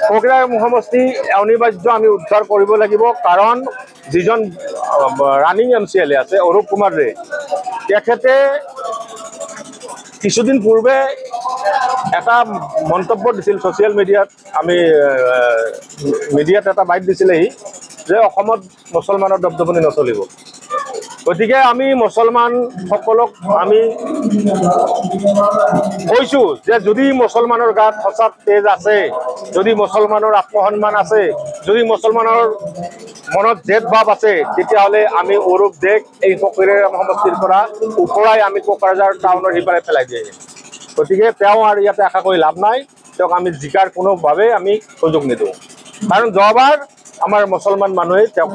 ফকিৰাম সমষ্টি অনিবাৰ্য আমি উদ্ধাৰ কৰিব লাগিব, কাৰণ যিজন ৰানিং MCLA আছে অৰূপ কুমাৰ ৰে, তেখেতে কিছুদিন পূৰ্বে এটা মন্তব্য দিছিল ছ'চিয়েল মিডিয়াত, আমি মিডিয়াত এটা বাইট দিছিলেহি যে অসমত মুছলমানৰ দপদপনি নচলিব। গতিকে আমি মুছলমানসকলক আমি কৈছোঁ যে যদি মুছলমানৰ গাত সঁচা তেজ আছে, যদি মুছলমানৰ আত্মসন্মান আছে, যদি মুছলমানৰ মনত জেদ ভাৱ আছে, তেতিয়াহ'লে আমি অৰূপ দেক এই ফকিৰাম সমষ্টিৰ পৰা ওপৰাই আমি কোকৰাঝাৰ টাউনৰ সিপাৰে পেলাই দিয়ে। গতিকে তেওঁ আৰু ইয়াতে আশা কৰি লাভ নাই, তেওঁক আমি জিকাৰ কোনোভাৱে আমি সুযোগ নিদিওঁ। কাৰণ যোৱাবাৰ আমাৰ মুছলমান মানুহে তেওঁক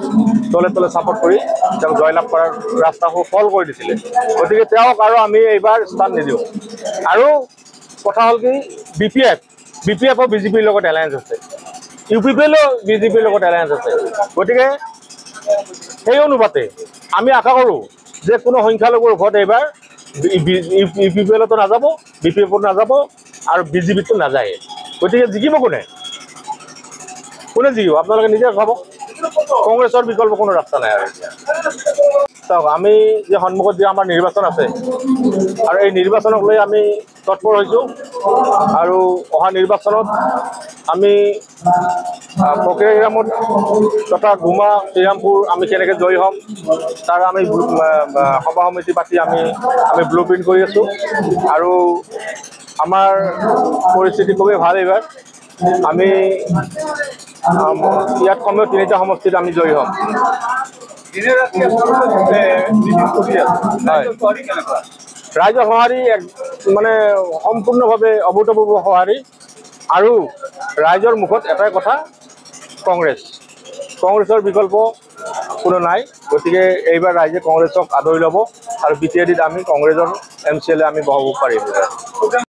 তলে তলে ছাপোৰ্ট কৰি তেওঁক জয়লাভ কৰাৰ ৰাস্তা সুফল কৰি দিছিলে। গতিকে তেওঁক আৰু আমি এইবাৰ স্থান নিদিওঁ। আৰু কথা হ'ল কি, BPF BJPৰ লগত এলায়েন্স আছে, UPPLও BJPৰ লগত এলায়েন্স আছে। গতিকে সেই অনুপাতে আমি আশা কৰোঁ যে কোনো সংখ্যালঘুৰ ভোট এইবাৰ UPPLতো নাযাব, BPFত নাযাব আৰু BJPতো নাযায়। গতিকে জিকিব কোনে জিকিব আপোনালোকে নিজে ভাবক। কংগ্ৰেছৰ বিকল্প কোনো ৰাস্তা নাই। আৰু চাওক, আমি যে সন্মুখত যে আমাৰ নিৰ্বাচন আছে, আৰু এই নিৰ্বাচনক লৈ আমি তৎপৰ হৈছোঁ। আৰু অহা নিৰ্বাচনত আমি ফকিৰামত তথা গুমা শ্ৰীৰামপুৰ আমি কেনেকৈ জয়ী হ'ম, তাৰ আমি সভা সমিতি পাতি আমি ব্লু প্ৰিণ্ট কৰি আছোঁ। আৰু আমাৰ পৰিস্থিতি খুবেই ভাল এইবাৰ। আমি ইয়াত কমেও 3টা সমষ্টিত আমি জয়ী হ'ম। ৰাইজৰ সঁহাৰি মানে সম্পূৰ্ণভাৱে অভূতপূৰ্ব সঁহাৰি। আৰু ৰাইজৰ মুখত এটাই কথা, কংগ্ৰেছৰ বিকল্প কোনো নাই। গতিকে এইবাৰ ৰাইজে কংগ্ৰেছক আদৰি ল'ব আৰু BTADত আমি কংগ্ৰেছৰ MCLA আমি বহাব পাৰিম।